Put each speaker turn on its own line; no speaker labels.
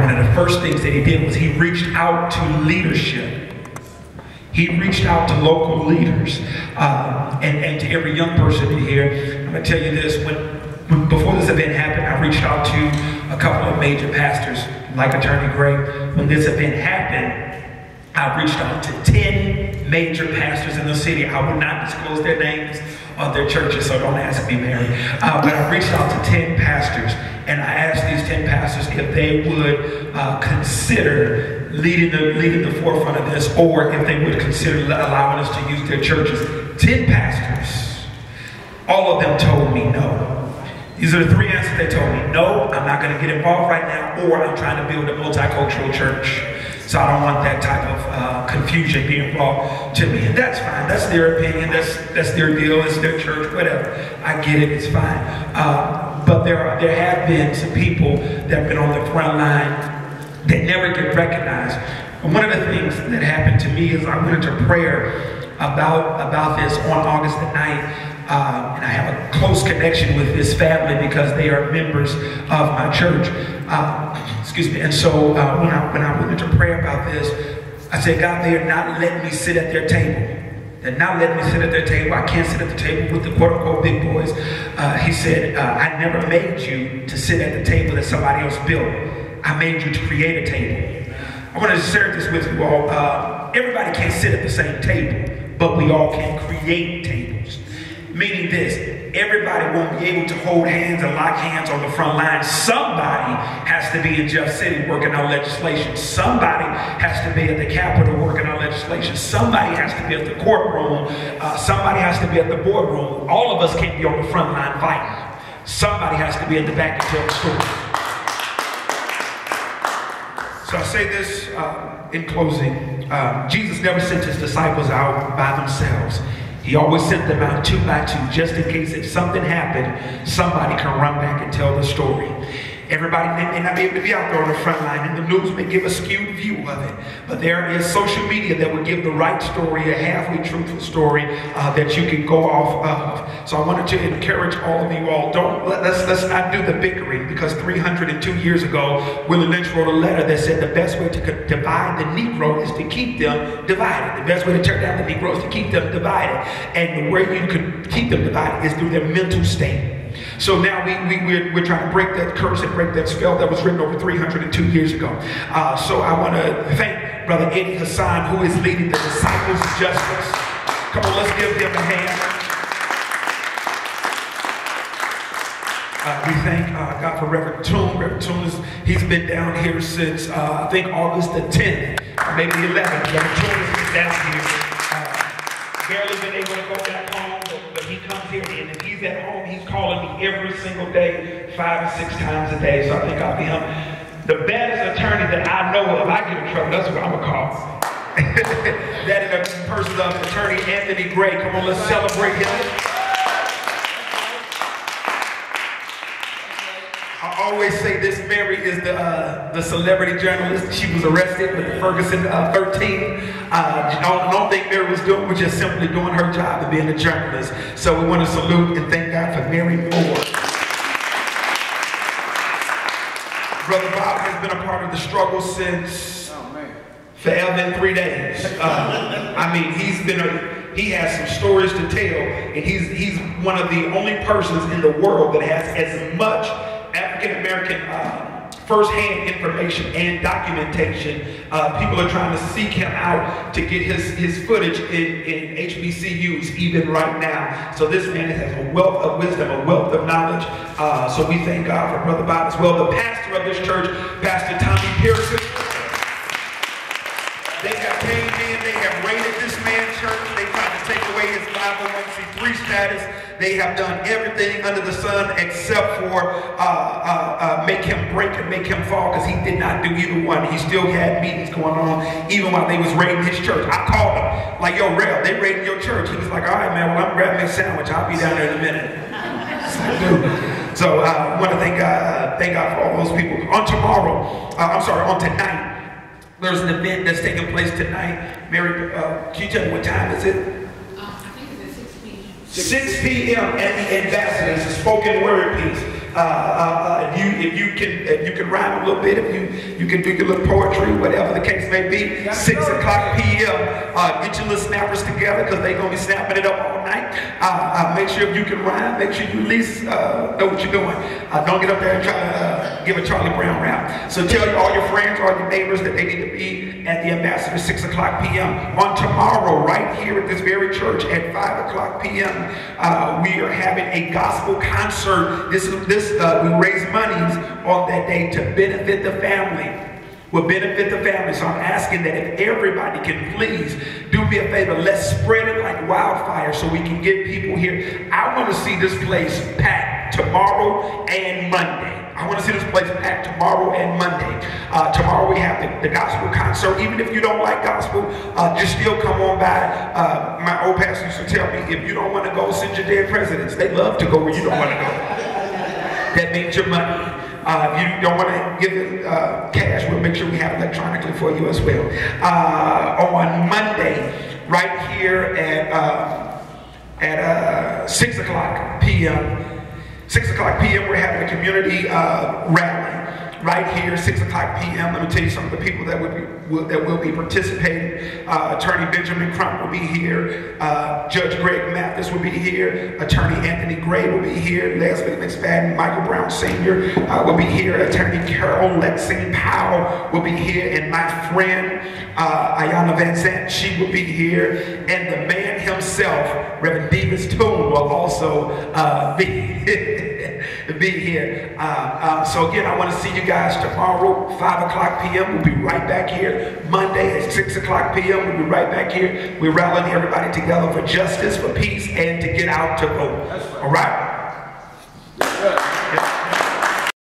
one of the first things that he did was he reached out to leadership. He reached out to local leaders and to every young person in here. I'm going to tell you this, before this event happened, I reached out to a couple of major pastors, like Attorney Gray. When this event happened, I reached out to 10 major pastors in the city. I would not disclose their names or their churches, so don't ask me, Mary. But I reached out to 10 pastors, and I asked these 10 pastors if they would consider leading the forefront of this, or if they would consider allowing us to use their churches. 10 pastors, all of them told me no. These are the three answers they told me. No, I'm not going to get involved right now, or I'm trying to build a multicultural church. So I don't want that type of confusion being brought to me. And that's fine. That's their opinion. That's their deal. It's their church, whatever. I get it. It's fine. But there have been some people that have been on the front line that never get recognized. And one of the things that happened to me is I went into prayer about this on August the 9th. And I have a close connection with this family because they are members of my church. Excuse me. And so when I went into prayer about this, I said, God, they are not letting me sit at their table. They're not letting me sit at their table. I can't sit at the table with the quote-unquote big boys. He said, I never made you to sit at the table that somebody else built. I made you to create a table. I want to share this with you all. Everybody can't sit at the same table, but we all can create tables. Meaning this, everybody won't be able to hold hands and lock hands on the front line. Somebody has to be in Jeff City working on legislation. Somebody has to be at the Capitol working on legislation. Somebody has to be at the courtroom. Somebody has to be at the boardroom. All of us can't be on the front line fighting. Somebody has to be at the back and tell the story. So I say this in closing. Jesus never sent his disciples out by themselves. He always sent them out 2 by 2, just in case if something happened, somebody can run back and tell the story. Everybody may not be able to be out there on the front line, and the news may give a skewed view of it. But there is social media that would give the right story, a halfway truthful story that you can go off of. So I wanted to encourage all of you all, let's not do the bickering, because 302 years ago, Willie Lynch wrote a letter that said the best way to divide the Negro is to keep them divided. The best way to tear down the Negro is to keep them divided. And the way you can keep them divided is through their mental state. So now we're trying to break that curse and break that spell that was written over 302 years ago. So I want to thank Brother Eddie Hassan, who is leading the Disciples of Justice. Come on, let's give him a hand. We thank God for Reverend Toon. Reverend Toon, he's been down here since, I think, August the 10th, or maybe 11th. Reverend Toon is down here. Barely been able to go back home, but he comes here, and if he's at home, he's calling me every single day, 5 or 6 times a day. So I think I'll be him. The baddest attorney that I know of, I get in trouble, that's what I'm going to call. That is the person of Attorney Anthony Gray. Come on, let's celebrate him. I always say this, Mary is the celebrity journalist. She was arrested with the Ferguson 13. I don't think Mary was doing, we're just simply doing her job of being a journalist. So we want to salute and thank God for Mary Moore. Brother Bob has been a part of the struggle since forever in 3 days. I mean, he has some stories to tell, and he's one of the only persons in the world that has as much African-American first-hand information and documentation. People are trying to seek him out to get his footage in HBCUs even right now. So this man has a wealth of wisdom, a wealth of knowledge. So we thank God for Brother Bob as well. The pastor of this church, Pastor Tommy Pearson. They have came in, they have raided this man's church. They tried to take away his 501c3 status. They have done everything under the sun except for make him break and make him fall, because he did not do either one. He still had meetings going on even while they was raiding his church. I called him, like, yo, Rev, they raiding your church. He was like, all right, man, well, I'm grabbing me a sandwich. I'll be down there in a minute. So I want to thank God for all those people. On tonight, there's an event that's taking place tonight. Mary, can you tell me what time is it? I think it's at 6 p.m. 6 p.m. at the Ambassador. It's a spoken word piece. If you can rhyme a little bit, if you can do your little poetry, whatever the case may be, 6 o'clock p.m. Get your little snappers together because they're going to be snapping it up all night. Make sure if you can rhyme, make sure you at least know what you're doing. Don't get up there and try to give a Charlie Brown rap. So tell all your friends, all your neighbors that they need to be at the Ambassador 6 o'clock p.m. On tomorrow, right here at this very church at 5 o'clock p.m., we are having a gospel concert. We raise monies on that day to benefit the family. Will benefit the family. So I'm asking that if everybody can please do me a favor, let's spread it like wildfire so we can get people here. I want to see this place packed tomorrow and Monday. I want to see this place packed tomorrow and Monday. Tomorrow we have the gospel concert. Even if you don't like gospel, just still come on by. My old pastor used to tell me, if you don't want to go, send your dead presidents. They love to go where you don't want to go. That means your money. If you don't want to give it cash, we'll make sure we have it electronically for you as well. On Monday, right here at 6 o'clock p.m., 6 o'clock p.m. we're having a community rally right here, 6 o'clock p.m. Let me tell you some of the people that will be participating. Attorney Benjamin Crump will be here. Judge Greg Mathis will be here. Attorney Anthony Gray will be here. Leslie McSpadden, Michael Brown Sr. Will be here. Attorney Carol Lexing Powell will be here. And my friend, Ayanna Van Zandt, she will be here. And the man himself, Reverend Davis Toon, will also be here. So again, I want to see you guys tomorrow, 5 o'clock p.m. We'll be right back here. Monday at 6 o'clock p.m. We'll be right back here. We're rallying everybody together for justice, for peace, and to get out to vote. All right?